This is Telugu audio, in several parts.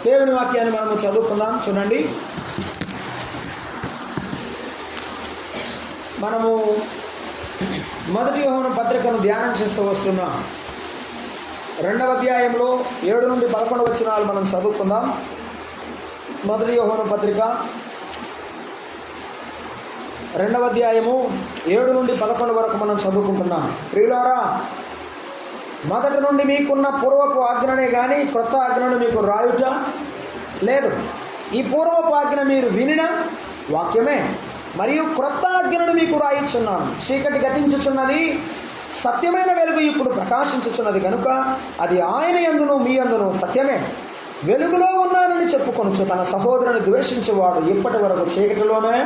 దేవుని వాక్యాన్ని మనము చదువుకుందాం. చూడండి, మనము మొదటి యోహాను పత్రికను ధ్యానం చేస్తూ వస్తున్నాం. 2వ అధ్యాయంలో 7 నుండి 11 వచనాలు మనం చదువుకుందాం. మొదటి యోహాను పత్రిక 2వ అధ్యాయము 7 నుండి 11 వరకు మనం చదువుకుంటున్నాం. ప్రియులారా, మొదటి నుండి మీకున్న పూర్వపు ఆజ్ఞనే కానీ క్రొత్త ఆజ్ఞను మీకు రాయుట లేదు. ఈ పూర్వపు ఆజ్ఞ మీరు వినిన వాక్యమే, మరియు క్రొత్త ఆజ్ఞను మీకు రాయిచున్నాను. చీకటి గతించుచున్నది, సత్యమైన వెలుగు ఇప్పుడు ప్రకాశించుచున్నది కనుక అది ఆయన యందును మీ యందును సత్యమే. వెలుగులో ఉన్నానని చెప్పుకొనుచు తన సహోదరుని ద్వేషించేవాడు ఇప్పటి వరకు చీకటిలోనే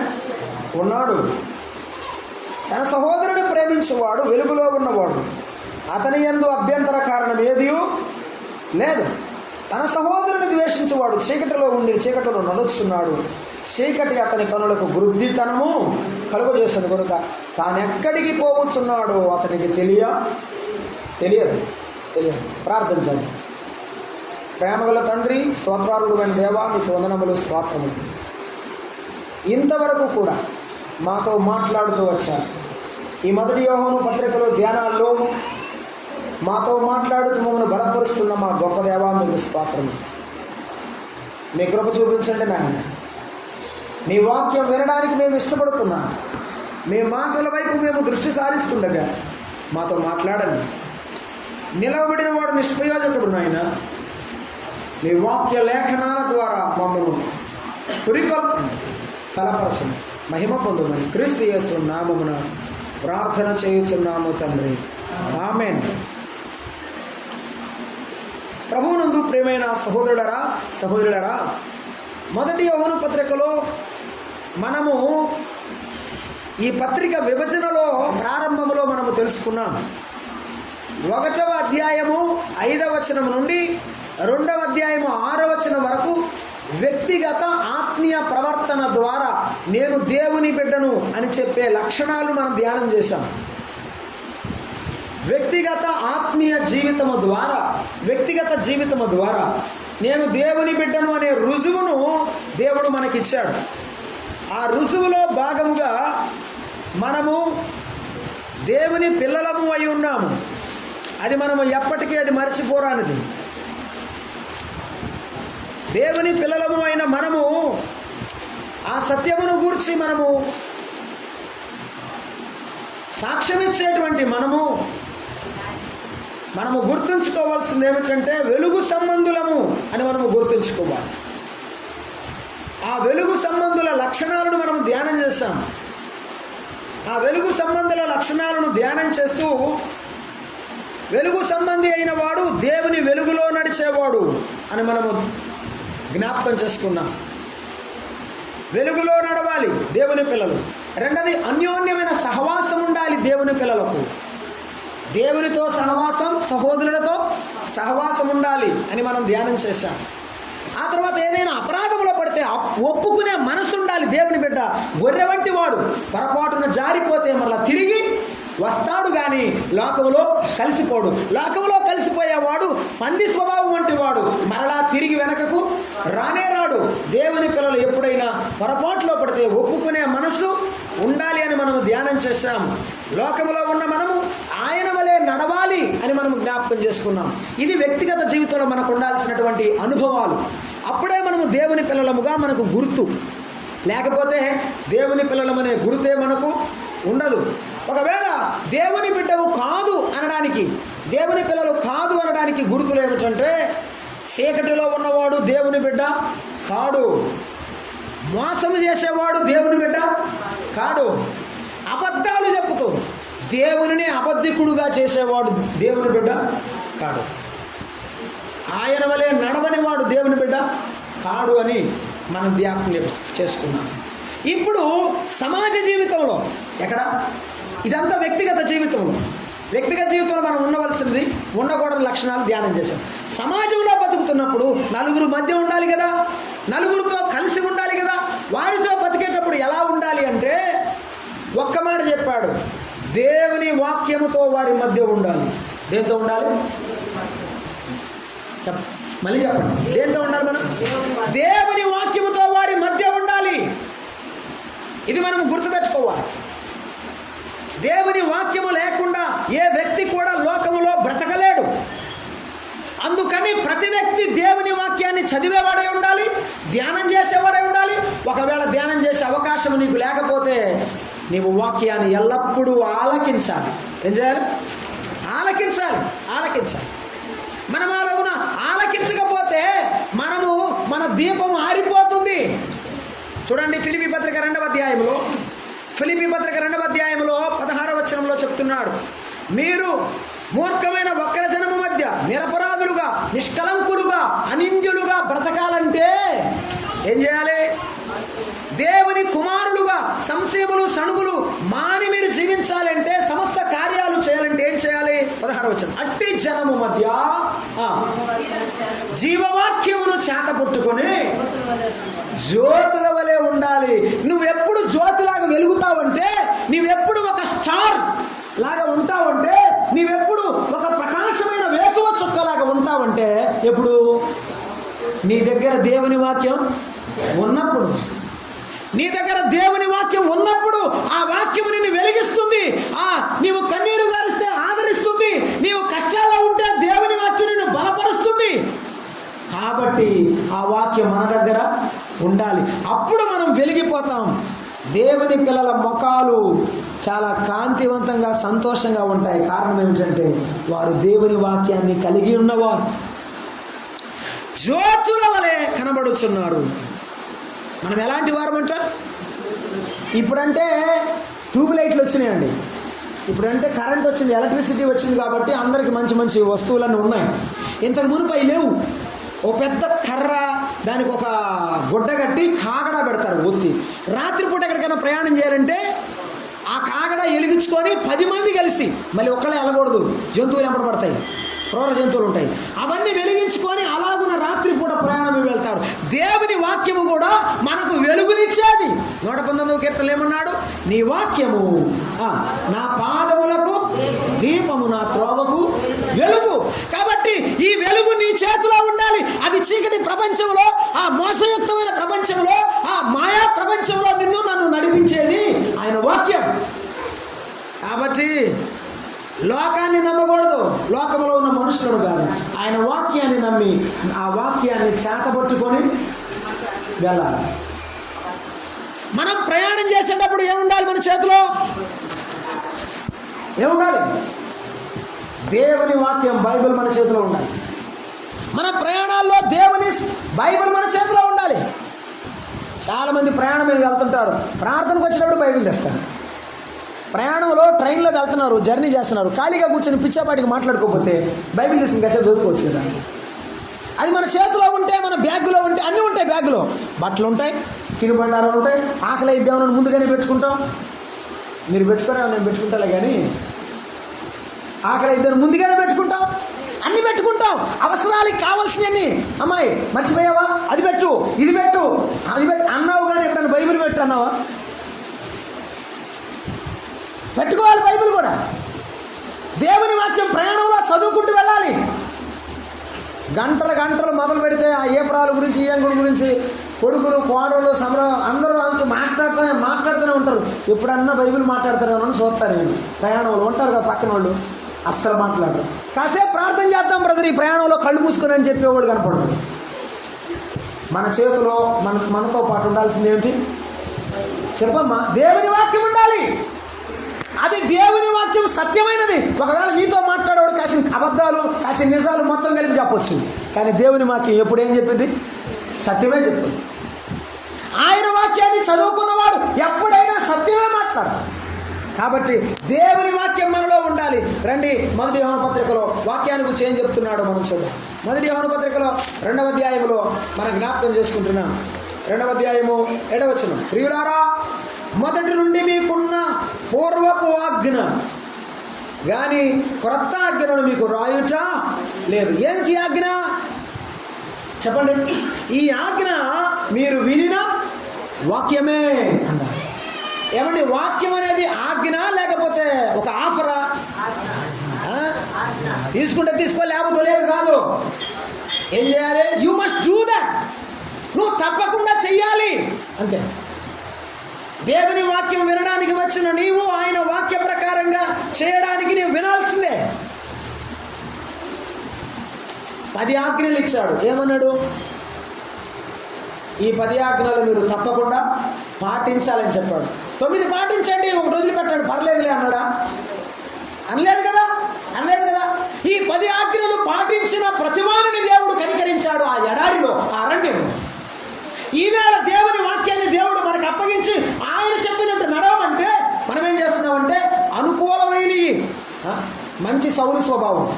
ఉన్నాడు. తన సహోదరుని ప్రేమించేవాడు వెలుగులో ఉన్నవాడు, అతని యందు అభ్యంతర కారణం ఏది లేదు. తన సహోదరుని ద్వేషించేవాడు చీకటిలో ఉండి చీకటిలో నడుస్తున్నాడు. చీకటి అతని కనులకు గురుద్దితనము కలుగజేస్తుంది కనుక తానెక్కడికి పోవచ్చున్నాడో అతనికి తెలియదు. ప్రార్థించండి. ప్రేమగల తండ్రి, స్తోత్రారుడైన దేవా, మీకు వందనములు, స్తోత్రములు. ఇంతవరకు కూడా మాతో మాట్లాడుతూ వచ్చారు. ఈ మొదటి యోహాను పత్రికలో ధ్యానాల్లో మాతో మాట్లాడుతూ మమ్మల్ని బలపరుస్తున్న మా గొప్ప దేవా, మీకు స్తోత్రము. మీ కృప చూపించండి నాయన. మీ వాక్యం వినడానికి మేము ఇష్టపడుతున్నాం. మీ మాటల వైపు మేము దృష్టి సారిస్తుండగా మాతో మాట్లాడండి. నిలవబడిన వాడు నిష్ప్రయోజకుడు నాయన. మీ వాక్య లేఖనాల ద్వారా మమ్మల్ని పురికొల్పండి, బలపరచండి, మహిమ పొందమని క్రీస్తు యేసు నామమున ప్రార్థన చేయుచున్నాము తండ్రి, ఆమేన్. ప్రభువునందు ప్రియమైన సహోదరులరా, మొదటి యోహాను పత్రికలో మనము ఈ పత్రిక విభజనలో ప్రారంభంలో మనము తెలుసుకున్నాం. 1వ అధ్యాయము 5వ వచనం నుండి 2వ అధ్యాయము 6వ వచనం వరకు వ్యక్తిగత ఆత్మీయ ప్రవర్తన ద్వారా నేను దేవుని బిడ్డను అని చెప్పే లక్షణాలు మనం ధ్యానం చేశాం. వ్యక్తిగత ఆత్మీయ జీవితము ద్వారా నేను దేవుని బిడ్డను అనే రుజువును దేవుడు మనకిచ్చాడు. ఆ రుజువులో భాగముగా మనము దేవుని పిల్లలము అయి ఉన్నాము. అది మనము ఎప్పటికీ అది మర్చిపోరానిది. దేవుని పిల్లలము అయిన మనము ఆ సత్యమును గూర్చి మనము సాక్ష్యమిచ్చేటువంటి మనము గుర్తుంచుకోవాల్సింది ఏమిటంటే వెలుగు సంబంధులము అని మనము గుర్తుంచుకోవాలి. ఆ వెలుగు సంబంధుల లక్షణాలను మనం ధ్యానం చేశాం. ఆ వెలుగు సంబంధుల లక్షణాలను ధ్యానం చేస్తూ వెలుగు సంబంధి అయిన వాడు దేవుని వెలుగులో నడిచేవాడు అని మనము జ్ఞాపకం చేసుకున్నాం. వెలుగులో నడవాలి దేవుని పిల్లలు. రెండవది, అన్యోన్యమైన సహవాసం ఉండాలి దేవుని పిల్లలకు. దేవునితో సహవాసం, సహోదరులతో సహవాసం ఉండాలి అని మనం ధ్యానం చేశాం. ఆ తర్వాత ఏదైనా అపరాధంలో పడితే ఒప్పుకునే మనసు ఉండాలి దేవుని బిడ్డ. గొర్రె వంటి వాడు పొరపాటున జారిపోతే మళ్ళీ తిరిగి వస్తాడు కానీ లోకములో కలిసిపోడు. లోకములో కలిసిపోయేవాడు పంది స్వభావం వంటి వాడు, మరలా తిరిగి వెనకకు రాడు. దేవుని పిల్లలు ఎప్పుడైనా పొరపాటులో పడితే ఒప్పుకునే మనసు ఉండాలి అని మనము ధ్యానం చేశాం. లోకములో ఉన్న మనము ఆయన వలె నడవాలి అని మనం జ్ఞాపకం చేసుకున్నాం. ఇది వ్యక్తిగత జీవితంలో మనకు ఉండాల్సినటువంటి అనుభవాలు. అప్పుడే మనము దేవుని పిల్లలముగా మనకు గుర్తు. లేకపోతే దేవుని పిల్లలమనే గుర్తే మనకు ఉండదు. ఒకవేళ దేవుని బిడ్డవు కాదు అనడానికి, దేవుని పిల్లలు కాదు అనడానికి గుర్తులు ఏమిటంటే, చీకటిలో ఉన్నవాడు దేవుని బిడ్డ కాడు, మోసం చేసేవాడు దేవుని బిడ్డ కాడు, అబద్ధాలు చెప్పుతూ దేవునిని అబద్ధికుడుగా చేసేవాడు దేవుని బిడ్డ కాడు, ఆయన వలె నడవని వాడు దేవుని బిడ్డ కాడు అని మనం ధ్యానం చేసుకున్నాం. ఇప్పుడు సమాజ జీవితంలో ఎక్కడ, ఇదంతా వ్యక్తిగత జీవితంలో మనం ఉండవలసింది, ఉండకూడని లక్షణాలు ధ్యానం చేశాం. సమాజంలో బతుకుతున్నప్పుడు నలుగురు మధ్య ఉండాలి కదా, నలుగురితో కలిసి ఉండాలి కదా. వారితో బతికేటప్పుడు ఎలా ఉండాలి అంటే, ఒక్క మాట చెప్పాడు, దేవుని వాక్యముతో వారి మధ్య ఉండాలి. దేంతో ఉండాలి? మళ్ళీ చెప్పండి, దేంతో ఉండాలి మనం? దేవుని వాక్యముతో వారి మధ్య ఉండాలి. ఇది మనం గుర్తుపెట్టుకోవాలి. దేవుని వాక్యము లేకుండా ఏ వ్యక్తి కూడా లోకములో బ్రతకలేడు. అందుకని ప్రతి వ్యక్తి దేవుని వాక్యాన్ని చదివేవాడై ఉండాలి, ధ్యానం చేసేవాడై ఉండాలి. ఒకవేళ ధ్యానం చేసే అవకాశం నీకు లేకపోతే నీవు వాక్యాన్ని ఎల్లప్పుడూ ఆలకించాలి. ఏం చేయాలి? ఆలకించాలి. మనం అలాగున ఆలకించకపోతే మన దీపం ఆరిపోతుంది. చూడండి, ఫిలిప్పీ పత్రిక 2వ అధ్యాయంలో 16వ వచనంలో చెప్తున్నాడు, మీరు మూర్ఖమైన వక్రజనము మధ్య నిరపరాధులుగా, నిష్కలంకులుగా, అనింద్యులుగా బ్రతకాలంటే ఏం చేయాలి? దేవుని కుమారులుగా సంశయములు సణుగులు మాని మీరు జీవించాలంటే, సమస్త కార్యాలు చేయాలంటే ఏం చేయాలి? 16వ వచనం, అట్టి జనము మధ్య జీవవాక్యమును చేతపట్టుకొని జ్యోతుల వలె ఉండాలి. నువ్వెప్పుడు జ్యోతిలాగా వెలుగుతావంటే, నువ్వెప్పుడు ఒక స్టార్ లాగా ఉంటావంటే, నీవెప్పుడు ఒక ప్రకాశమైన వేకువ చుక్కలాగా ఉంటావంటే, ఎప్పుడు నీ దగ్గర దేవుని వాక్యం ఉన్నప్పుడు. నీ దగ్గర దేవుని వాక్యం ఉన్నప్పుడు ఆ వాక్యము నిన్ను వెలిగిస్తుంది. నీవు కన్నీరు గారిస్తే ఆదరిస్తుంది. నీవు కష్టాల్లో ఉంటే దేవుని వాక్యం నిన్ను బలపరుస్తుంది. కాబట్టి ఆ వాక్యం మన దగ్గర ఉండాలి. అప్పుడు మనం వెలిగిపోతాం. దేవుని పిల్లల ముఖాలు చాలా కాంతివంతంగా, సంతోషంగా ఉంటాయి. కారణం ఏమిటంటే వారు దేవుని వాక్యాన్ని కలిగి ఉన్నవారు, జ్యోతుల వలె కనబడుచున్నారు. మనం ఎలాంటి వారమంట? ఇప్పుడంటే ట్యూబ్ లైట్లు వచ్చినాయండి. ఇప్పుడంటే కరెంట్ వచ్చింది, ఎలక్ట్రిసిటీ వచ్చింది కాబట్టి అందరికి మంచి మంచి వస్తువులన్నీ ఉన్నాయి. ఇంతకు మునుపు అవి లేవు. ఓ పెద్ద కర్ర, దానికి ఒక గుడ్డ కట్టి కాగడా పెడతారు ఒత్తి. రాత్రిపూట ఎక్కడికైనా ప్రయాణం చేయాలంటే ఆ కాగడా వెలిగించుకొని 10 మంది కలిసి, మళ్ళీ ఒక్కళ్ళే వెళ్ళకూడదు, జంతువులు ఎంపడబడతాయి, క్రూర జంతువులు ఉంటాయి, అవన్నీ వెలిగించుకొని అలాగున్న రాత్రిపూట ప్రయాణం వెళ్తారు. దేవుని వాక్యము కూడా మనకు వెలుగునిచ్చేది. 119వ కీర్తనలో ఏమన్నాడు? నీ వాక్యము నా పాదములకు దీపము, నా త్రోవకు వెలుగు. కాబట్టి ఈ వెలుగు నీ చేతిలో ఉండాలి. అది చీకటి ప్రపంచంలో, ఆ మోసయుక్తమైన ప్రపంచంలో, ఆ మాయా ప్రపంచంలో నన్ను నడిపించేది ఆయన వాక్యం. కాబట్టి లోకాన్ని నమ్మకూడదు, లోకంలో ఉన్న మనుషులను కాదు, ఆయన వాక్యాన్ని నమ్మి ఆ వాక్యాన్ని చేతబట్టుకొని వెళ్ళాలి. మనం ప్రయాణం చేసేటప్పుడు ఏముండాలి? మన చేతిలో ఏముండాలి? దేవుని వాక్యం, బైబిల్ మన చేతిలో ఉండాలి. మన ప్రయాణాల్లో దేవుని బైబిల్ మన చేతిలో ఉండాలి. చాలామంది ప్రయాణం మీద వెళ్తుంటారు, ప్రార్థనకు వచ్చినప్పుడు బైబిల్ తెస్తారు. ప్రయాణంలో ట్రైన్లో వెళ్తున్నారు, జర్నీ చేస్తున్నారు, ఖాళీగా కూర్చొని పిచ్చాపాటికి మాట్లాడుకోకపోతే బైబిల్ తీసుకుని కాసేపు చదువుకోవచ్చు కదా. అది మన చేతిలో ఉంటే, మన బ్యాగులో ఉంటే, అన్నీ ఉంటాయి. బ్యాగులో బట్టలు ఉంటాయి, తినుబండారాలు ఉంటాయి. ఆకలి ఇద్దామని ముందుగానే పెట్టుకుంటాం. మీరు పెట్టుకున్నా, నేను పెట్టుకుంటాలే, కానీ ఆకలి ఇద్దామని ముందుగానే పెట్టుకుంటాం. అన్ని పెట్టుకుంటాం, అవసరాలకి కావాల్సినవన్నీ. అమ్మాయి మర్చిపోయావా? అది పెట్టు, ఇది పెట్టు, అది పెట్టు అన్నావు, కానీ ఎప్పుడన్నా బైబిల్ పెట్టు అన్నావా? పెట్టుకోవాలి. బైబిల్ కూడా దేవుని వాక్యం ప్రయాణంలో చదువుకుంటూ వెళ్ళాలి. గంటలు మొదలు పెడితే ఆ ఏప్రాల గురించి, ఈయంగుడి గురించి, కొడుకులు, కోడళ్ళు, అందరూ మాట్లాడుతూనే ఉంటారు. ఎప్పుడన్నా బైబిల్ మాట్లాడతారేమో చూస్తారు. నేను ప్రయాణంలో ఉంటారు కదా పక్కన వాళ్ళు, అస్సలు మాట్లాడరు. కాసేపు ప్రార్థన చేద్దాం బ్రదర్ ఈ ప్రయాణంలో, కళ్ళు మూసుకొని అని చెప్పేవాడు కనపడదు. మన చేతిలో మనతో పాటు ఉండాల్సింది ఏమిటి చెప్పమ్మా? దేవుని వాక్యం ఉండాలి. అది దేవుని వాక్యం సత్యమైనది. ఒకవేళ నీతో మాట్లాడేవాడు కాసిన అబద్ధాలు, కాసిన నిజాలు మొత్తం కలిపి చెప్పొచ్చు, కానీ దేవుని వాక్యం ఎప్పుడు ఏం చెప్పింది? సత్యమే చెప్పింది. ఆయన వాక్యాన్ని చదువుకున్నవాడు ఎప్పుడైనా సత్యమే మాట్లాడతాడు. కాబట్టి దేవుని వాక్యం మనలో ఉండాలి. రండి, 1 యోహాను పత్రికలో వాక్యాన్ని గురించి ఏం చెప్తున్నాడో మనం చూద్దాం. 1 యోహాను పత్రికలో 2వ అధ్యాయంలో మనం జ్ఞాపకం చేసుకుంటున్నాం. 2వ అధ్యాయము 7వ వచనం, ప్రియులారా, మొదటి నుండి మీకున్న పూర్వపు ఆజ్ఞ కానీ క్రొత్త ఆజ్ఞను మీకు రాయుట లేదు. ఏమిటి ఆజ్ఞ చెప్పండి? ఈ ఆజ్ఞ మీరు వినిన వాక్యమే అన్నారు. ఏమండి, వాక్యం అనేది ఆజ్ఞ లేకపోతే ఒక ఆఫరా? తీసుకుంటే తీసుకో, లేకపోతే లేదు కాదు. ఏం చేయాలి? You must do that. నువ్వు తప్పకుండా చెయ్యాలి అంతే. దేవుని వాక్యం వినడానికి వచ్చిన నీవు ఆయన వాక్య ప్రకారంగా చేయడానికి నీవు వినాల్సిందే. 10 ఆజ్ఞలు ఇచ్చాడు. ఏమన్నాడు? ఈ 10 ఆజ్ఞలు మీరు తప్పకుండా పాటించాలని చెప్పాడు. 9 పాటించండి, 1 వదిలిపెట్టాడు, పర్లేదులే అన్నాడా? అనలేదు కదా. ఈ 10 ఆజ్ఞలు పాటించిన ప్రతివారిని దేవుడు కనికరించాడు ఆ ఎడారిలో, ఆ అరణ్యం. ఈవేళ దేవుని వాక్యాన్ని దేవుడు మనకు అప్పగించి ఆయన చెప్పినట్టు నడవమంటే మనం ఏం చేస్తున్నామంటే అనుకూలమైనవి, మంచి సౌలు స్వభావం,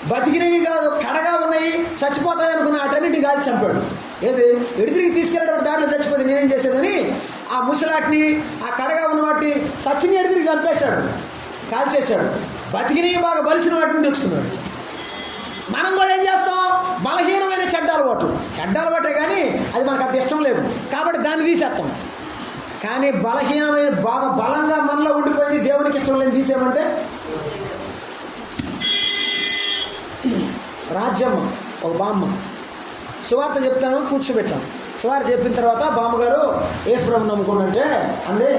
బతికినవి కాదు, కడగా ఉన్నాయి, చచ్చిపోతాయి అనుకున్న అటన్నింటిని కాల్చి చంపాడు. ఏది ఎడితిరిగి తీసుకెళ్ళేటప్పుడు దారిలో చచ్చిపోతే నేనేం చేసేదని ఆ ముసలాటిని, ఆ కడగా ఉన్న వాటిని సచ్చిని ఎడితిరిగి చంపేశాడు, కాల్చేశాడు. బతికినవి బాగా బలిసిన వాటిని తెచ్చుకున్నాడు. మనం కూడా ఏం చేస్తాం? బలహీనమైన చెడ్డ అలవాటే కానీ అది మనకు అంత ఇష్టం లేదు కాబట్టి దాన్ని తీసేస్తాం. కానీ బలహీనమైన బాగా బలంగా మనలో ఉండిపోయింది, దేవునికి ఇష్టం లేని తీసేయమంటే రాజ్యమ్మ ఒక బామ్మ సువార్త చెప్తాను కూర్చోబెట్టాం. సువార్త చెప్పిన తర్వాత బామ్మగారు యేసుప్రభుని నమ్ముకుంటే అందే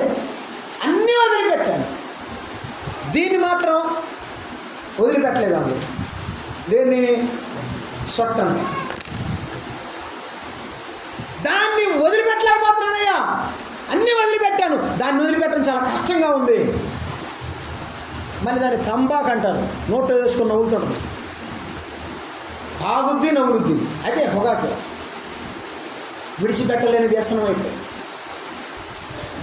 అన్నీ వదిలిపెట్టాను, దీన్ని మాత్రం వదిలిపెట్టలేదు. అందులో దీన్ని సొట్టను, దాన్ని వదిలిపెట్టలేకపోతున్నానయ్యా, అన్నీ వదిలిపెట్టాను, దాన్ని వదిలిపెట్టడం చాలా కష్టంగా ఉంది. మళ్ళీ దాన్ని తంబాకు అంటారు, నోట్లో వేసుకుని నవ్వుతుంటారు, ఆగుద్ది నవ్వుద్ది. అయితే పొగాకు విడిచిపెట్టలేని వ్యసనం అయితే.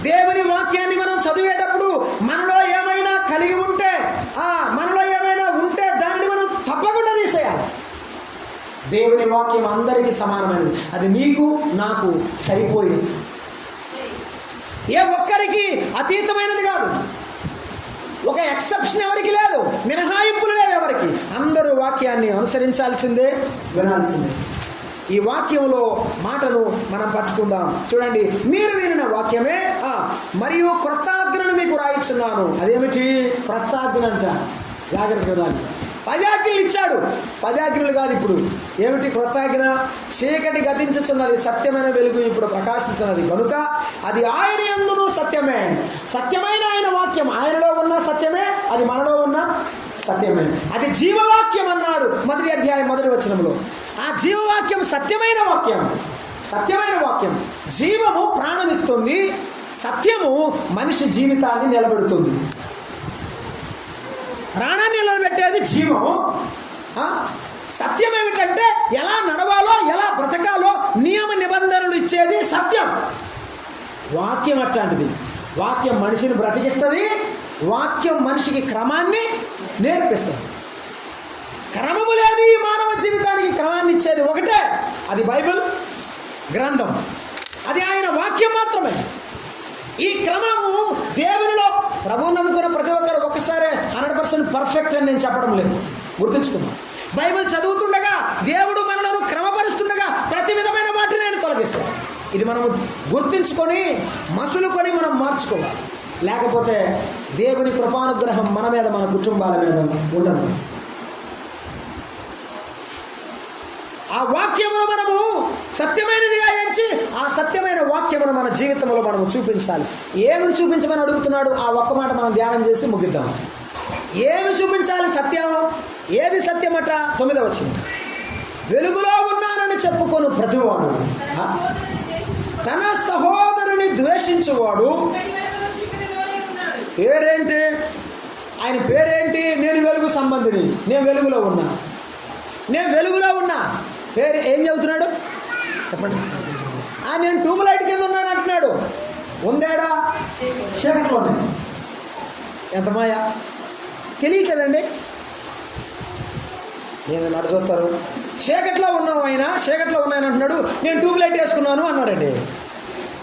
దేవుని వాక్యాన్ని మనం చదివేటప్పుడు మనలో ఏమైనా కలిగి ఉంటే, మనలో ఏమైనా ఉంటే దాన్ని మనం తప్పకుండా తీసేయాలి. దేవుని వాక్యం అందరికీ సమానమైనది, అది నీకు నాకు సరిపోయింది, ఏ ఒక్కరికి అతీతమైనది కాదు. ఒక ఎక్సెప్షన్ ఎవరికి లేదు, మినహాయింపులు లేవు ఎవరికి. అందరూ వాక్యాన్ని అనుసరించాల్సిందే, వినాల్సిందే. ఈ వాక్యంలో మాటను మనం పట్టుకుందాం. చూడండి, మీరు వినిన వాక్యమే మరియు క్రొత్త ఆజ్ఞను మీకు రాయిస్తున్నాను. అదేమిటి? క్రొత్త ఆజ్ఞ అంట, జాగ్రత్త వినాలి. 10 ఆజ్ఞలు ఇచ్చాడు, 10 ఆజ్ఞలు కాదు. ఇప్పుడు ఏమిటి క్రొత్త ఆజ్ఞ? చీకటి గతించుచున్నది, సత్యమైన వెలుగు ఇప్పుడు ప్రకాశించున్నది కనుక అది ఆయన యందును సత్యమే. సత్యమైన ఆయన వాక్యం, ఆయనలో ఉన్న సత్యమే, అది మనలో ఉన్న సత్యమే. అది జీవవాక్యం అన్నాడు 1వ అధ్యాయం 1వ వచనంలో. ఆ జీవవాక్యం సత్యమైన వాక్యం, సత్యమైన వాక్యం. జీవము ప్రాణమిస్తుంది, సత్యము మనిషి జీవితాన్ని నిలబెడుతుంది. ప్రాణాన్ని నిలబెట్టేది జీవము. సత్యం ఏమిటంటే ఎలా నడవాలో, ఎలా బ్రతకాలో నియమ నిబంధనలు ఇచ్చేది సత్యం. వాక్యం అట్లాంటిది. వాక్యం మనిషిని బ్రతికిస్తుంది, వాక్యం మనిషికి క్రమాన్ని నేర్పిస్తుంది. క్రమము లేని ఈ మానవ జీవితానికి క్రమాన్ని ఇచ్చేది ఒకటే, అది బైబిల్ గ్రంథం, అది ఆయన వాక్యం మాత్రమే. ఈ క్రమము దేవునిలో ప్రభువు నమ్ముకున్న ప్రతి ఒక్కరు ఒక్కసారి 100% పర్ఫెక్ట్ అని నేను చెప్పడం లేదు, గుర్తుంచుకున్నాం. బైబిల్ చదువుతుండగా దేవుడు మనలను క్రమపరుస్తుండగా ప్రతి విధమైన వాటిని నేను తొలగిస్తాను. ఇది మనము గుర్తించుకొని మసులుకొని మనం మార్చుకోవాలి. లేకపోతే దేవుని కృపానుగ్రహం మన మీద, మన కుటుంబాల మీద ఉండదు. ఆ వాక్యమును మనము సత్యమైనదిగా ఎంచి ఆ సత్యమైన వాక్యమును మన జీవితంలో మనము చూపించాలి. ఏమి చూపించమని అడుగుతున్నాడు? ఆ ఒక్క మాట మనం ధ్యానం చేసి ముగిద్దాం. ఏమి చూపించాలి? సత్యం. ఏది సత్యమట? 9వ వచనం. వెలుగులో ఉన్నానని చెప్పుకొను ప్రతివాడు తన సహోదరుని ద్వేషించువాడు. పేరేంటి? ఆయన పేరేంటి? నేను వెలుగు సంబంధిని, నేను వెలుగులో ఉన్నా, నేను వెలుగులో ఉన్నా. పేరు ఏం చెబుతున్నాడు చెప్పండి? నేను ట్యూబ్ లైట్ కింద ఉన్నాను అంటున్నాడు. ఉందాడా? చీకట్లోనే. ఎంత మాయా తెలియట్లేదండి. నేను నడుచుతారు చీకట్లో ఉన్నావు, ఆయన చీకట్లో ఉన్నాయని అంటున్నాడు. నేను ట్యూబ్ లైట్ వేసుకున్నాను అన్నాడండి.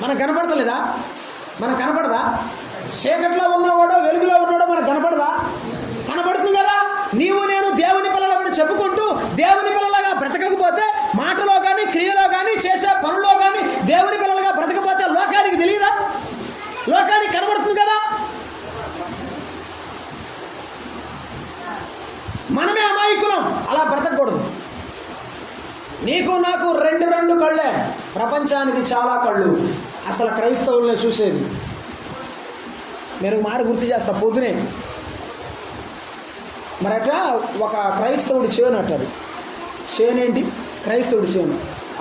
మనకు కనపడతలేదా? మనకు కనపడదా? చీకట్లో ఉన్నవాడో వెలుగులో ఉన్నాడో మనకు కనపడదా? కనపడుతుంది కదా. నీవు నేను దేవుని పిల్లలని చెప్పుకుంటూ దేవుని పిల్లలుగా బ్రతకకపోతే, మాటలో కానీ క్రియలో కానీ చేసే పనుల్లో కానీ దేవుని పిల్లలుగా బ్రతకపోతే లోకానికి తెలియదా? లోకానికి కనబడుతుంది కదా. మనమే అమాయకులం, అలా బ్రతకూడదు. నీకు నాకు రెండు కళ్ళే, ప్రపంచానికి చాలా కళ్ళు. అసలు క్రైస్తవుల్ని చూసేది నేను మాట గుర్తు చేస్తా పొద్దునే. మరట ఒక క్రైస్తవుడి చేను అంటారు. చేనేంటి? క్రైస్తవుడి చేను.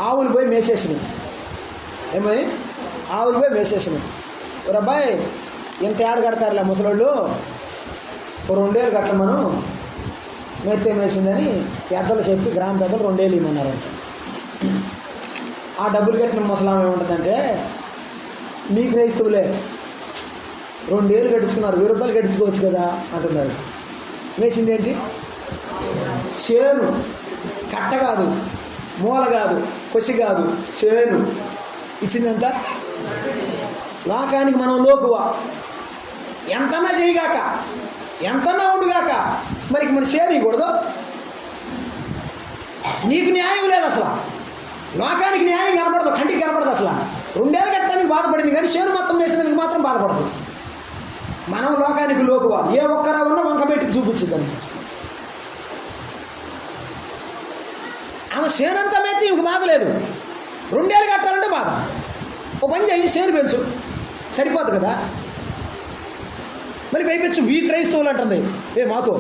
ఆవులు పోయి మేసేసినాయి. ఏమని? ఆవులు పోయి మేసేసినాయి. ఒక అబ్బాయి ఎంత ఏడు కడతారులే ముసలోళ్ళు, 2 ఏళ్ళు కట్టమను, మేతే మేసిందని పెద్దలు చెప్పి గ్రామ పెద్దలు 2 ఏళ్ళు ఇమ్మన్నారంట. ఆ డబ్బులు కట్టిన ముసలాం ఏముంటుందంటే, మీ క్రైస్తవులే 2 ఏళ్ళు కట్టించుకున్నారు, 1000 రూపాయలు కట్టించుకోవచ్చు కదా అంటున్నారు. వేసింది ఏంటి? చేను. కట్ట కాదు, మూల కాదు, కొసి కాదు, చేను. ఇచ్చిందంత లోకానికి మనం లోకువా. ఎంతన్నా చేయగాక, ఎంతన్నా ఉండుగాక, మరి మన చేను ఇవ్వకూడదు. నీకు న్యాయం లేదు అసలు. లోకానికి న్యాయం కనపడదు, కంటికి కనపడదు అసలు. 2 ఏళ్ళు కట్టడానికి బాధపడింది కానీ చేను మొత్తం వేసినందుకు మాత్రం బాధపడదు. మనం లోకానికి లోకువా. ఏ ఒక్కరా ఉన్నా వంక పెట్టి చూపించిందని. ఆమె చేనంతా మెత్తి ఇంక బాధ లేదు. 2 ఏళ్ళు కట్టాలంటే బాధ. ఓ పని చేయి, చేను పెంచు, సరిపోదు కదా. మరి పైపెచ్చు ఈ క్రైస్తవులు అంటుంది మాతో.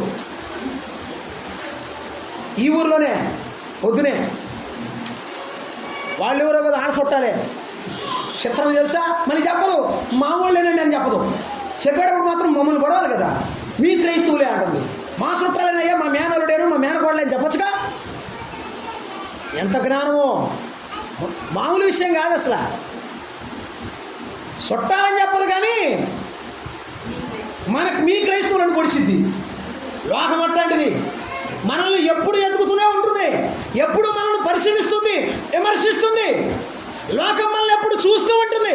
ఈ ఊర్లోనే పొద్దునే వాళ్ళు ఎవరో కదా ఆడ చుట్టాలే. చిత్రం తెలుసా? మరి చెప్పదు, మామూలునేనండి అని చెప్పదు. చెప్పేటప్పుడు మాత్రం మమ్మల్ని పడవాలి కదా. మీ క్రైస్తవులే అంటుంది. మా చుట్టాలేనయ్యా, మా మేనలుడేను, మా మేనకోడలే అని చెప్పొచ్చుగా. ఎంత జ్ఞానమో! మామూలు విషయం కాదు అసలు. చుట్టాలని చెప్పదు కానీ మనకు మీ క్రైస్తవులను పొడిచింది. లోకం అట్లాంటిది. మనల్ని ఎప్పుడు ఎదుగుతూనే ఉంటుంది, ఎప్పుడు మనల్ని పరిశీలిస్తుంది, విమర్శిస్తుంది. లోకం మనల్ని ఎప్పుడు చూస్తూ ఉంటుంది.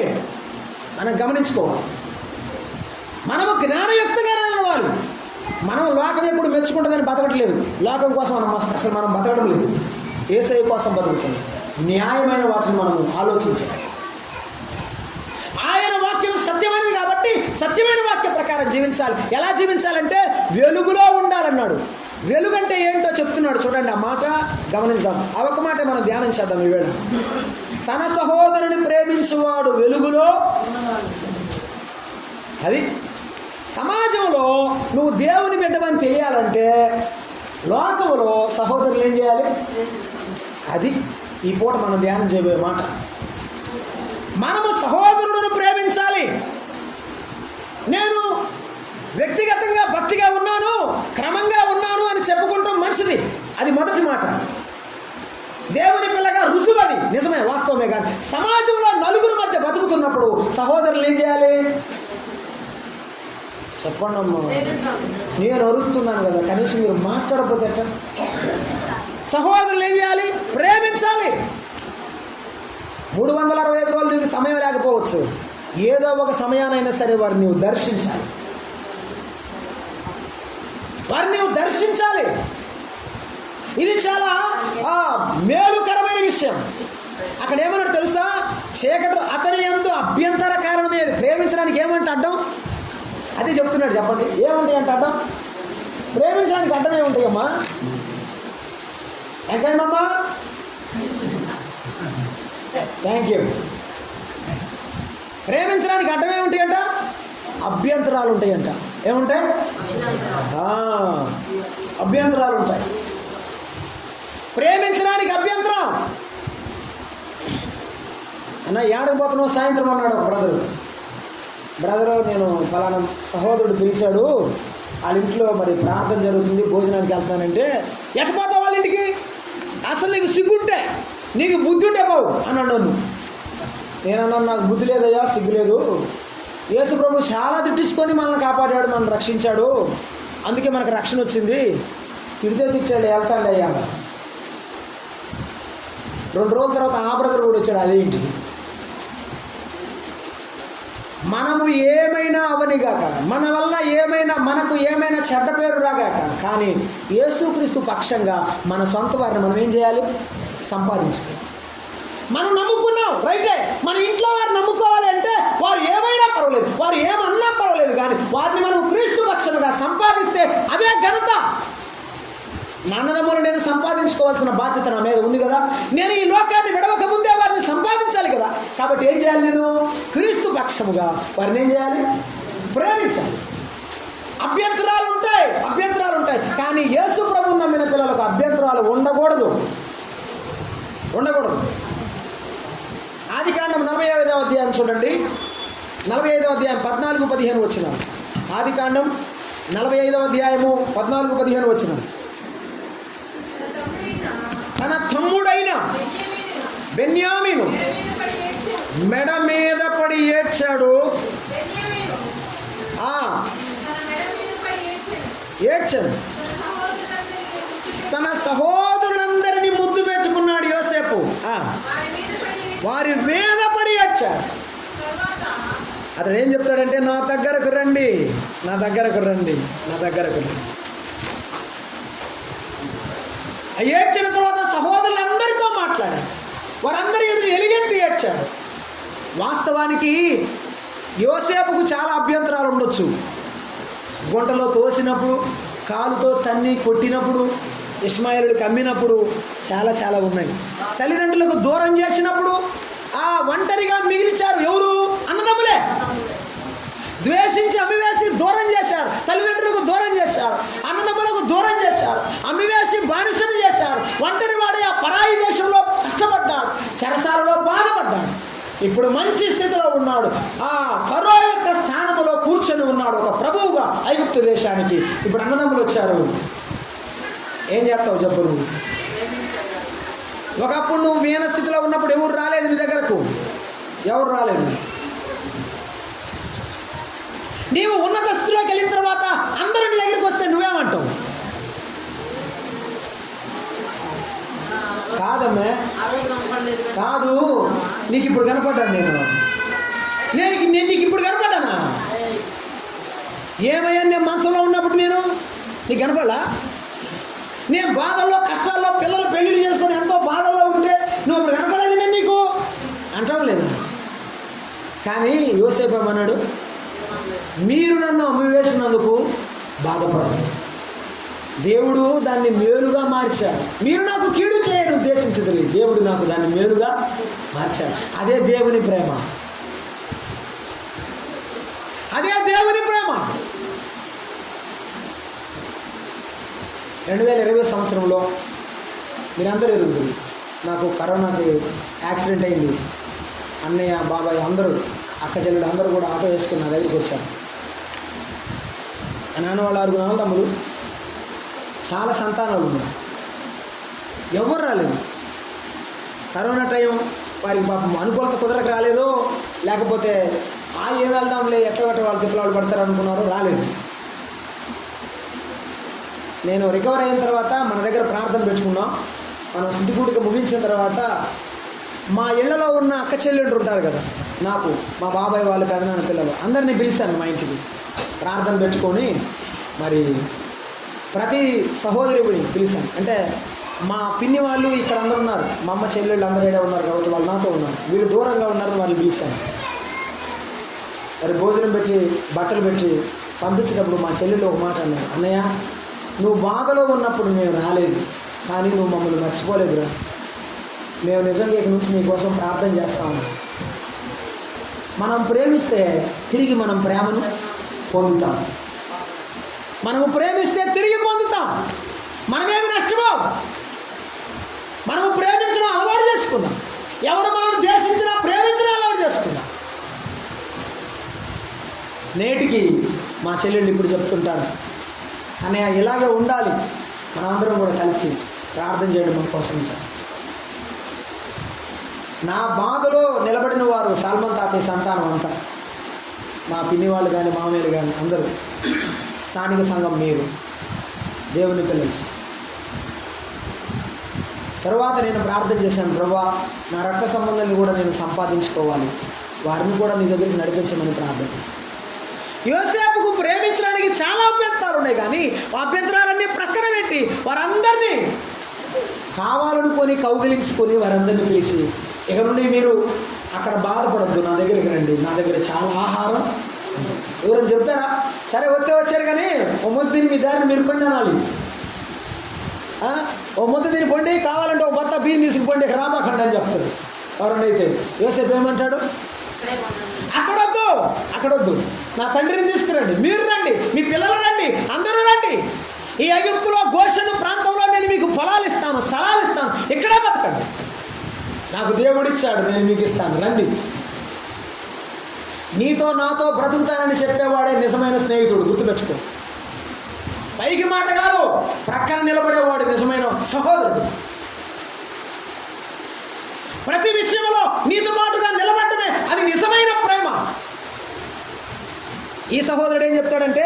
మనం గమనించుకోవాలి. మనము జ్ఞానయుక్తంగా నడవాలి. మనం లోకం ఎప్పుడు మెచ్చుకుంటుందని బతకట్లేదు. లోకం కోసం అసలు మనం బతకడం లేదు. యేసయ్య కోసం బతుకుతుంది. న్యాయమైన వాటిని మనం ఆలోచించాలి. ఆయన వాక్యం సత్యమైనది కాబట్టి సత్యమైన వాక్య ప్రకారం జీవించాలి. ఎలా జీవించాలంటే వెలుగులో ఉండాలన్నాడు. వెలుగంటే ఏంటో చెప్తున్నాడు చూడండి. ఆ మాట గమనిద్దాం. ఆ ఒక్క మాట మనం ధ్యానం చేద్దాం ఈవేళ. తన సహోదరుని ప్రేమించువాడు వెలుగులో. అది సమాజంలో నువ్వు దేవుని బిడ్డవని తెలియాలంటే లోకంలో సహోదరులు ఏం చేయాలి? అది ఈ పూట మనం ధ్యానం చేయబోయే మాట. మనము సహోదరులను ప్రేమించాలి. నేను వ్యక్తిగతంగా భక్తిగా ఉన్నాను, క్రమంగా ఉన్నాను అని చెప్పుకుంటాం, మంచిది. అది మొదటి మాట. దేవుని పిల్లగా రుజువు, అది నిజమే, వాస్తవమే. కానీ సమాజంలో నలుగురు మధ్య బతుకుతున్నప్పుడు సహోదరులు ఏం చేయాలి? చెప్పండి అమ్మా. నేను అరుస్తున్నాను కదా, కనీసం మీరు మాట్లాడకపోతే ఎట్లా? సహోదరులు ఏం చేయాలి? ప్రేమించాలి. 365 రోజులు నీకు సమయం లేకపోవచ్చు. ఏదో ఒక సమయానైనా సరే వారిని నువ్వు దర్శించాలి. వారిని నువ్వు దర్శించాలి. ఇది చాలా మేలుకరమైన విషయం. అక్కడ ఏమన్నాడు తెలుసా? చీకటి అతని యందు అభ్యంతర కారణమే. ప్రేమించడానికి ఏమంటే అడ్డం? అదే చెప్తున్నాడు. చెప్పండి, ఏముంటాయి అంటే అడ్డం? ప్రేమించడానికి అడ్డం ఏముంటాయమ్మా? ఎంతైందమ్మా? Thank you. ప్రేమించడానికి అడ్డం ఏముంటాయంట? అభ్యంతరాలు ఉంటాయంట. ఏముంటాయి? అభ్యంతరాలు ఉంటాయి. ప్రేమించడానికి అభ్యంతరం. అన్న ఏడకు పోతున్నావు సాయంత్రం అన్నాడు ఒక బ్రదరు, నేను ఫలానా సహోదరుడు పిలిచాడు, వాళ్ళ ఇంట్లో మరి ప్రార్థన జరుగుతుంది, భోజనానికి వెళ్తానంటే, ఎట్టపోతావు వాళ్ళ ఇంటికి? అసలు నీకు సిగ్గుంటే, నీకు బుద్ధి ఉంటే బావు అని అన్నాను. నేనన్నాను, నాకు బుద్ధి లేదయ్యా, సిగ్గు లేదు. యేసు ప్రభు చాలా తిట్టించుకొని మనల్ని కాపాడాడు, మనల్ని రక్షించాడు, అందుకే మనకు రక్షణ వచ్చింది. తిడితే తిట్టాడు, వెళ్తాడు అయ్యా. 2 రోజుల తర్వాత ఆ బ్రదర్ కూడా వచ్చాడు అదే ఇంటికి. మనము ఏమైనా అవనిగాక, మన వల్ల మనకు ఏమైనా చెడ్డ పేరు రాగాక, కానీ యేసుక్రీస్తు పక్షంగా మన సొంత వారిని మనం ఏం చేయాలి? సంపాదించాలి. మనం నమ్ముకున్నాం, రైటే. మన ఇంట్లో వారు నమ్ముకోవాలి అంటే వారు ఏమైనా పర్వాలేదు, వారు ఏమన్నా పర్వాలేదు, కానీ వారిని మనం క్రీస్తు పక్షంగా సంపాదిస్తే అదే ఘనత. నా అన్నదమ్ములు నేను సంపాదించుకోవాల్సిన బాధ్యత నా మీద ఉంది కదా. నేను ఈ లోకాన్ని విడవక ముందే వారిని సంపాదించాలి కదా. కాబట్టి ఏం చేయాలి? నేను క్రీస్తు పక్షముగా వారిని ఏం చేయాలి? ప్రేమించాలి. అభ్యంతరాలు ఉంటాయి, కానీ యేసు ప్రభువు నమ్మిన పిల్లలకు అభ్యంతరాలు ఉండకూడదు. ఆదికాండం 45వ అధ్యాయం చూడండి. 45వ అధ్యాయం 14-15 వచ్చిన. ఆదికాండం 45వ అధ్యాయము 14-15 వచ్చిన. తన తమ్ముడైన బెన్యామీను మెడ మీద పడి ఏడ్చాడు. తన సహోదరులందరినీ ముద్దు పెట్టుకున్నాడు యోసేపు. వారి మీద పడి ఏడ్చాడు. అతడు ఏం చెప్తాడంటే, నా దగ్గరకు రండి. ఏడ్చిన తర్వాత సహోదరులందరితో మాట్లాడాడు. వారందరి ఎదురు ఎలుగెత్తి ఏడ్చాడు. వాస్తవానికి యోసేపుకు చాలా అభ్యంతరాలు ఉండొచ్చు. గుంటలో తోసినప్పుడు, కాలుతో తన్ని కొట్టినప్పుడు, ఇష్మాయేలుడికి అమ్మినప్పుడు చాలా ఉన్నాయి. తల్లిదండ్రులకు దూరం చేసినప్పుడు ఒంటరిగా మిగిల్చారు. ఎవరు? అన్నదమ్ములే. ద్వేషించి అమ్మివేసి దూరం చేశారు. తల్లిదండ్రులకు దూరం చేశారు, అన్నదమ్ములకు దూరం చేశారు, అమ్మివేసి బానిసను చేశారు. ఒంటరి వాడి ఆ పరాయి దేశంలో కష్టపడ్డాడు, చెరసాలలో బాధపడ్డాడు. ఇప్పుడు మంచి స్థితిలో ఉన్నాడు. ఆ ఫరో యొక్క స్థానంలో కూర్చొని ఉన్నాడు ఒక ప్రభువుగా ఐగుప్తు దేశానికి. ఇప్పుడు అన్నదమ్ములు వచ్చారు. ఏం చేస్తావు చెప్పు? నువ్వు ఒకప్పుడు నువ్వు మీన స్థితిలో ఉన్నప్పుడు ఎవరు రాలేదు నీ దగ్గరకు. ఎవరు రాలేదు. నీవు ఉన్నత స్థితిలోకి వెళ్ళిన తర్వాత అందరూ నీ దగ్గరికి వస్తే నువ్వేమంటావు? కాదమ్మే, కాదు, నీకు ఇప్పుడు కనపడ్డాను. నేను నీకు ఇప్పుడు కనపడ్డానా? ఏమయ్యా, నేను మనసులో ఉన్నప్పుడు నేను నీకు కనపడలా? నేను బాధల్లో, కష్టాల్లో, పిల్లలు పెళ్లిళ్ళు చేసుకొని ఎంతో బాధల్లో ఉంటే నువ్వు ఇప్పుడు కనపడలేదు నేను నీకు అంటావు లేదు. కానీ యోసేపు ఏమన్నాడు? మీరు నన్ను అమ్మివేసినందుకు బాధపడదు, దేవుడు దాన్ని మేలుగా మార్చాడు. మీరు నాకు కీడు చేయని ఉద్దేశించదు, దేవుడు నాకు దాన్ని మేలుగా మార్చాడు. అదే దేవుని ప్రేమ. 2020 సంవత్సరంలో మీరందరూ ఎరుగుతుంది. నాకు కరోనాకి యాక్సిడెంట్ అయింది. అన్నయ్య, బాబాయ్ అందరూ, అక్క చెల్లెలు అందరూ కూడా ఆటో వేసుకుని నా దగ్గరికి వచ్చారు. నాన్న వాళ్ళు 6 అన్నదమ్ములు, చాలా సంతానాలు ఉన్నాయి. ఎవరు రాలేదు. కరోనా టైం వారికి పాపం అనుకూలత కుదరకు రాలేదో, లేకపోతే ఏం వెళ్దాంలే ఎట్లా వాళ్ళు తిప్పలాడు పడతారు అనుకున్నారో రాలేదు. నేను రికవర్ అయిన తర్వాత మన దగ్గర ప్రార్థన పెట్టుకున్నాం. మనం సిద్ధికూడికి ముగించిన తర్వాత మా ఇళ్లలో ఉన్న అక్క చెల్లెళ్ళు ఉంటారు కదా, నాకు మా బాబాయ్ వాళ్ళు, పెదనాన్న పిల్లలు అందరినీ పిలిచాను మా ఇంటికి. ప్రార్థన పెట్టుకొని మరి ప్రతి సహోదరిని పిలిచాను. అంటే మా పిన్ని వాళ్ళు ఇక్కడ అందరు ఉన్నారు, మా అమ్మ చెల్లెళ్ళు అందరూ ఏడా ఉన్నారు కాబట్టి వాళ్ళు నాతో ఉన్నారు. వీళ్ళు దూరంగా ఉన్నారని వాళ్ళు పిలిచాను. మరి భోజనం పెట్టి బట్టలు పెట్టి పంపించేటప్పుడు మా చెల్లెళ్ళు ఒక మాట అన్నారు, అన్నయ్య నువ్వు బాధలో ఉన్నప్పుడు మేము రాలేదు, కానీ నువ్వు మమ్మల్ని మర్చిపోలేదురా. మేము నిజంగా ఇక నుంచి నీ కోసం ప్రార్థన చేస్తాము. మనం ప్రేమిస్తే తిరిగి మనం ప్రేమను పొందుతాం. మనము ప్రేమిస్తే తిరిగి పొందుతాం. మనమేమి నష్టమో. మనము ప్రేమించడం అలవాటు చేసుకుందాం. ఎవరు మనల్ని ద్వేషించినా ప్రేమించడం అలవాటు చేసుకుందాం. నేటికి మా చెల్లెళ్ళు ఇప్పుడు చెప్తుంటారు, అన్నయ్య ఇలాగే ఉండాలి, మనందరం కూడా కలిసి ప్రార్థన చేయడం మన కోసం. నా బాధలో నిలబడిన వారు సాల్మన్ తాతయ్య సంతానం అంతా, మా పిన్ని వాళ్ళు కానీ మామయ్యలు కానీ అందరూ, స్థానిక సంఘం, మీరు దేవుని పిల్లలు. తర్వాత నేను ప్రార్థన చేశాను, ప్రభువా నా రక్త సంబంధాన్ని కూడా నేను సంపాదించుకోవాలి, వారిని కూడా నీ దగ్గరికి నడిపించమని ప్రార్థన చేశాను. యోసేపుకు ప్రేమించడానికి చాలా అభ్యంతరాలు ఉన్నాయి, కానీ ఆ అభ్యంతరాలన్నీ ప్రక్కన పెట్టి వారందరినీ కావాలనుకొని కౌగిలించుకొని వారందరినీ పిలిచి, ఇక నుండి మీరు అక్కడ బాధపడద్దు, నా దగ్గరికి రండి, నా దగ్గర చాలా ఆహారం. ఎవరైనా చెప్తారా? సరే వచ్చారు కానీ ఓ మొత్తం మీ దారిని మీరు కొన్ని అనాలి. ఓ ముద్ద తిని పొండి, కావాలంటే ఒక బత్త బియ్యం తీసుకుని పొండి, ఇక రామాకండి అని చెప్తాడు. ఎవరన్నా అయితే యోసేపు ఏమంటాడు? అక్కడొద్దు, నా తండ్రిని తీసుకురండి, మీరు రండి, మీ పిల్లలు రండి, అందరూ రండి. ఈ ఐగుప్తులో గోషెను ప్రాంతంలో నేను మీకు పొలాలు ఇస్తాను, స్థలాలు ఇస్తాను, ఇక్కడే బతకండి. నాకు దేవుడిచ్చాడు, నేను మీకు ఇస్తాను, రండి. నీతో నాతో బ్రతుకుతానని చెప్పేవాడే నిజమైన స్నేహితుడు, గుర్తుపెట్టుకో. పైకి మాట కాదు, ప్రక్కన నిలబడేవాడు నిజమైన సహోదరుడు. ప్రతి విషయంలో నీతో పాటుగా నిలబడటమే అది నిజమైన ప్రేమ. ఈ సహోదరుడు ఏం చెప్తాడంటే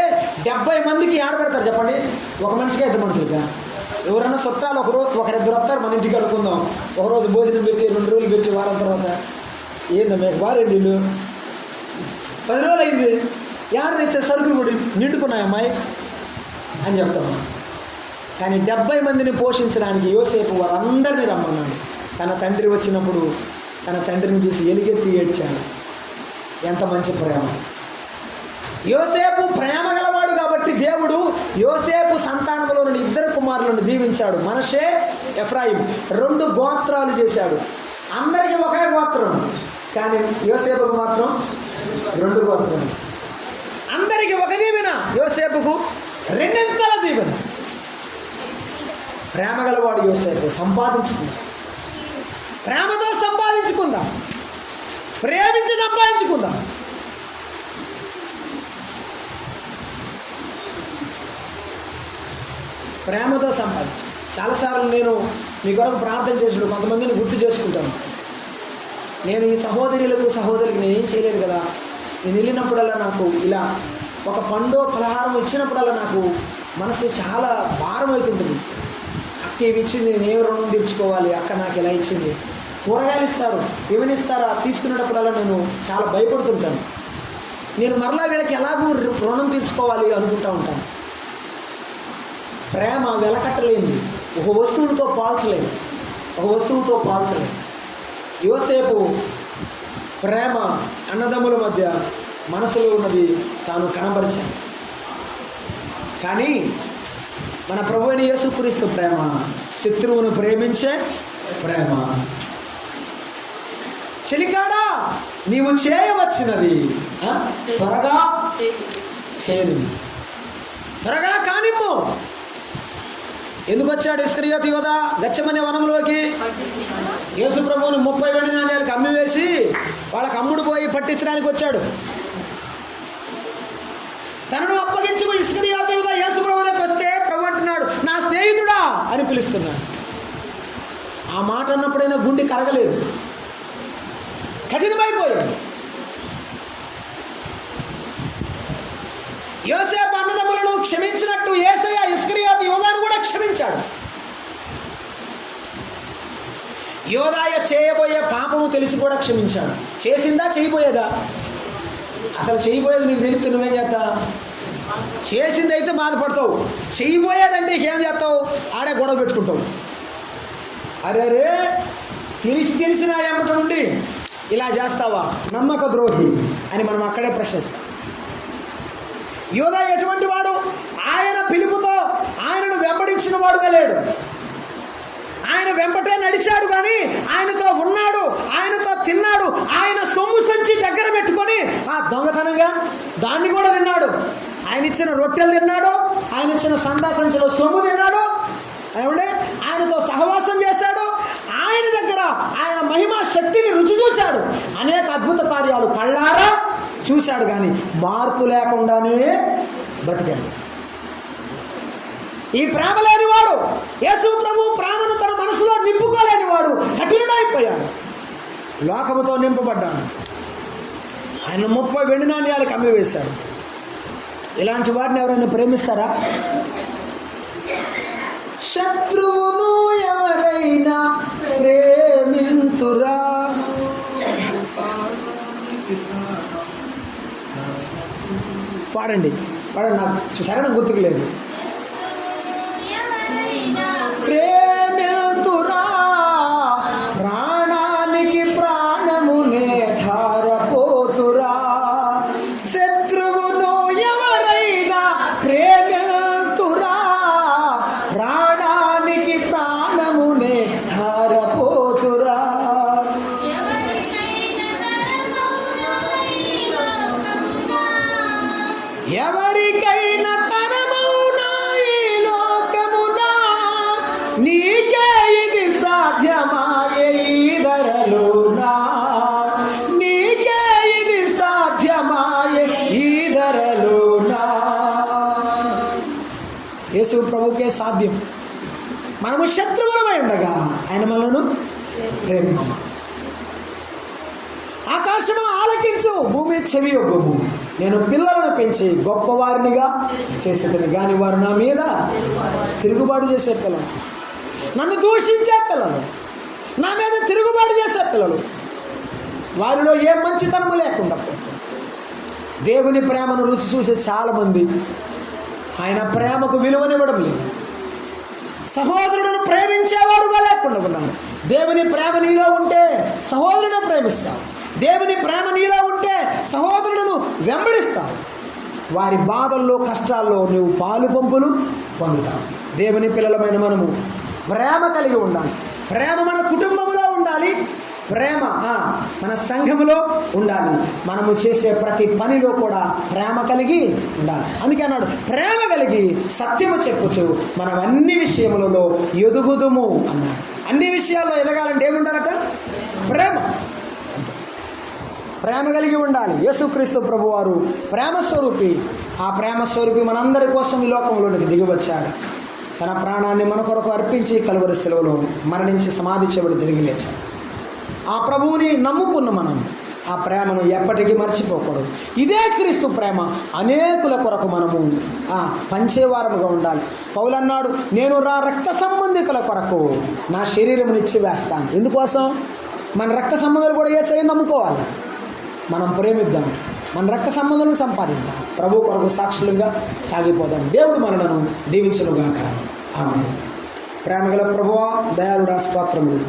70 మందికి ఆడబెడతారు చెప్పండి, ఒక మనిషిగా 2 మనుషులుగా. ఎవరన్నా చుట్టాలు ఒకరిద్దరు వస్తారు, మన ఇంటికి కలుపుకుందాం, ఒకరోజు భోజనం పెట్టి 2 రోజులు పెట్టి వారం తర్వాత ఏందో మీకు వారేంటి వీళ్ళు 10 రోజులు అయింది, ఏడ తెచ్చే సరుకులు కూడా నిండుకున్నాయి అమ్మాయి అని చెప్తాము. కానీ 70 మందిని పోషించడానికి యోసేపు వారందరినీ రమ్మన్నాడు. తన తండ్రి వచ్చినప్పుడు తన తండ్రిని చూసి ఎలుగెత్తి ఏడ్చాడు. ఎంత మంచి ప్రేమ! యోసేపు ప్రేమ గలవాడు కాబట్టి దేవుడు యోసేపు సంతానంలో నుండి 2 కుమారులను దీవించాడు. మనషే, ఎఫ్రాయిం 2 గోత్రాలు చేశాడు. అందరికీ ఒకే గోత్రం, కానీ యోసేపుకు మాత్రం 2 గోత్రాలు. అందరికీ ఒక దీవెన, యోసేపుకు 2 దీవెన. ప్రేమ గలవాడు యోసేపు. సంపాదించుకుందాం, ప్రేమతో సంపాదించుకుందాం, ప్రేమించి సంపాదించుకుందాం. ప్రేమతో సంపాదించు. చాలాసార్లు నేను మీ కొరకు ప్రార్థన చేసినప్పుడు కొంతమందిని గుర్తు చేసుకుంటాను. నేను ఈ సహోదరులకు నేను ఏం చేయలేదు కదా, నేను వెళ్ళినప్పుడల్లా నాకు ఇలా ఒక పండో పలహారం ఇచ్చినప్పుడల్లా నాకు మనసు చాలా భారం అవుతుంటుంది. అక్క ఇవి ఇచ్చింది, నేను రుణం తీర్చుకోవాలి, అక్క నాకు ఇలా ఇచ్చింది. కూరగాయలు ఇస్తారు, ఏమైనా ఇస్తారా, తీసుకునేటప్పుడల్లా నేను చాలా భయపడుతుంటాను. నేను మరలా వీళ్ళకి ఎలాగూ రుణం తీర్చుకోవాలి అనుకుంటూ ఉంటాను. ప్రేమ వెలకట్టలేంది, ఒక వస్తువుతో పోల్చలేదు. యోసేపు ప్రేమ అన్నదమ్ముల మధ్య మనసులో ఉన్నది తాను కనబరిచాడు. కానీ మన ప్రభువైన యేసుక్రీస్తు ప్రేమ శత్రువును ప్రేమించే ప్రేమ. చెలికాడా, నీవు చేయవచ్చినది త్వరగా చేయను, త్వరగా కానిమ్ము. ఎందుకు వచ్చాడు ఇస్కరియోతు యోధా గెత్సేమనే వనంలోకి? యేసు ప్రభువుని 30 వెండి నాణేలకు అమ్మివేసి వాళ్ళకి అమ్ముడు పోయి పట్టించడానికి వచ్చాడు. తనను అప్పగించుకు ఇస్కరియోతు యోధా యేసు ప్రభువులకు వస్తే ప్రభు అంటున్నాడు, నా స్నేహితుడా అని పిలుస్తున్నాడు. ఆ మాట అన్నప్పుడైనా గుండె కరగలేదు, కఠినమైపోయాడు. యోసేపు అన్నదమ్ములను క్షమించినట్టు యేసయ్య ఇస్కరియోతు యోధాను కూడా క్షమించాడు. యోధాయ చేయబోయే పాపము తెలిసి కూడా క్షమించాడు. చేసిందా, చేయబోయేదా? అసలు చేయబోయేది నీకు తెలిస్తే నువ్వేం చేస్తావు? చేసింది అయితే బాధపడతావు, చేయబోయేదంటే ఏం చేస్తావు? ఆడే గొడవ పెట్టుకుంటావు. అరే తెలిసిన ఎమ్మట నుండి ఇలా చేస్తావా, నమ్మక ద్రోహి అని మనం అక్కడే ప్రశ్నిస్తాం. యోధా ఎటువంటి వాడు? ఆయన పిలుపుతో ఆయనను వెంబడించిన వాడుగా లేడు. ఆయన వెంబటే నడిచాడు, కానీ ఆయనతో ఉన్నాడు, ఆయనతో తిన్నాడు. ఆయన సొమ్ము సంచి దగ్గర పెట్టుకొని ఆ దొంగతనంగా దాన్ని కూడా తిన్నాడు. ఆయన ఇచ్చిన రొట్టెలు తిన్నాడు, ఆయన ఇచ్చిన సందా సంచిలో సొమ్ము తిన్నాడు. ఏమంటే ఆయనతో సహవాసం చేశాడు. ఆయన దగ్గర ఆయన మహిమ శక్తిని రుచి చూశాడు. అనేక అద్భుత కార్యాలు కళ్ళారా చూశాడు, కానీ మార్పు లేకుండానే బతికాడు. ఈ ప్రేమ లేనివాడు, యేసు ప్రభు ప్రేమను తన మనసులో నింపుకోలేనివాడు కఠినుడైపోయాడు, లోకముతో నింపబడ్డాడు. ఆయన 30 వెండి నాణ్యాలకు అమ్మివేశాడు. ఇలాంటి వాడిని ఎవరైనా ప్రేమిస్తారా? శత్రువును ఎవరైనా ప్రేమింతురా. పాడండి, నాకు శరణం గుర్తుకు లేదు. ప్రేమింతురా, ప్రాణానికి ప్రాణమునే ధారపోతురా. శత్రువును ఎవరైనా ప్రేమింతురా, ప్రాణానికి యేసు ప్రభుకే సాధ్యం. మనము శత్రువులమై ఉండగా ఆయన మనలను ప్రేమించాడు. ఆకాశము ఆలకించు, భూమి చెవి ఒగ్గుము, నేను పిల్లలను పెంచి గొప్పవారినిగా చేసేదని, కానీ వారు నా మీద తిరుగుబాటు చేసే పిల్లలు, నన్ను దూషించే పిల్లలు, నా మీద తిరుగుబాటు చేసే పిల్లలు, వారిలో ఏ మంచితనము లేకుండా దేవుని ప్రేమను రుచి చూసే చాలామంది ఆయన ప్రేమకు విలువనివ్వడం లేదు. సహోదరులను ప్రేమించేవాడుగా లేకుండా ఉన్నారు. దేవుని ప్రేమ నీలో ఉంటే సహోదరులను ప్రేమిస్తావు. దేవుని ప్రేమ నీలో ఉంటే సహోదరులను వెంబడిస్తావు. వారి బాధల్లో కష్టాల్లో నువ్వు పాలు పంపులు పొందుతావు. దేవుని పిల్లలమైన మనము ప్రేమ కలిగి ఉండాలి. ప్రేమ మన కుటుంబంలో ఉండాలి, ప్రేమ మన సంఘములో ఉండాలి. మనము చేసే ప్రతి పనిలో కూడా ప్రేమ కలిగి ఉండాలి. అందుకే అన్నాడు, ప్రేమ కలిగి సత్యము చెప్పుచు మనం అన్ని విషయములలో ఎదుగుదుము అన్నాడు. అన్ని విషయాల్లో ఎదగాలంటే ఏముండాలట? ప్రేమ. ప్రేమ కలిగి ఉండాలి. యేసుక్రీస్తు ప్రభువారు ప్రేమ స్వరూపి. ఆ ప్రేమ స్వరూపి మనందరి కోసం ఈ లోకంలోనికి దిగివచ్చాడు. తన ప్రాణాన్ని మన కొరకు అర్పించి కలువరి శిలువలో మరణించి సమాధి చేయబడి తిరిగి లేచాడు. ఆ ప్రభువుని నమ్ముకున్న మనం ఆ ప్రేమను ఎప్పటికీ మర్చిపోకూడదు. ఇదే క్రీస్తు ప్రేమ అనేకుల కొరకు మనము పంచేవారముగా ఉండాలి. పౌలన్నాడు, నేను రక్త సంబంధికుల కొరకు నా శరీరమును ఇచ్చి వేస్తాను. ఎందుకోసం? మన రక్త సంబంధాలు కూడా యేసయ్యను నమ్ముకోవాలి. మనం ప్రేమిద్దాం, మన రక్త సంబంధాలను సంపాదిద్దాం, ప్రభు కొరకు సాక్షులుగా సాగిపోదాం. దేవుడు మనలను దీవించునుగాక. ఆమేన్. ప్రేమగల ప్రభువా, దయాళుడా, స్తోత్రములు.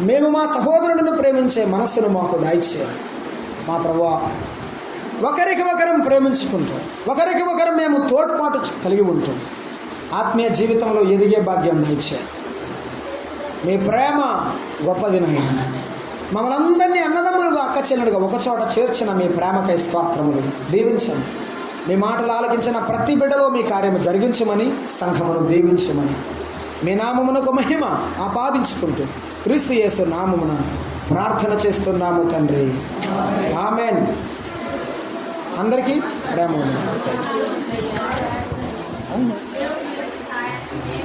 మేము మా సహోదరులను ప్రేమించే మనస్సును మాకు దయచేయాలి. మా ప్రభువా, ఒకరికి ఒకరం ప్రేమించుకుంటాం, ఒకరికి ఒకరం మేము తోడ్పాటు కలిగి ఉంటాం. ఆత్మీయ జీవితంలో ఎదిగే భాగ్యం దయచేయాలి. మీ ప్రేమ గొప్పది నాయన. మమ్మల్ని అందరినీ అన్నదమ్ములుగా అక్క చెల్లెలుగా ఒకచోట చేర్చిన మీ ప్రేమకై స్తోత్రములు. దీవించండి. మీ మాటలు ఆలకించిన ప్రతి బిడ్డలో మీ కార్యము జరిగించమని, సంఘమును దీవించమని, మీ నామమునకు మహిమ ఆపాదించుకుంటూ క్రీస్తు యేసు నామమున ప్రార్థన చేస్తున్నాము తండ్రి. ఆమేన్. అందరికీ ప్రేమ.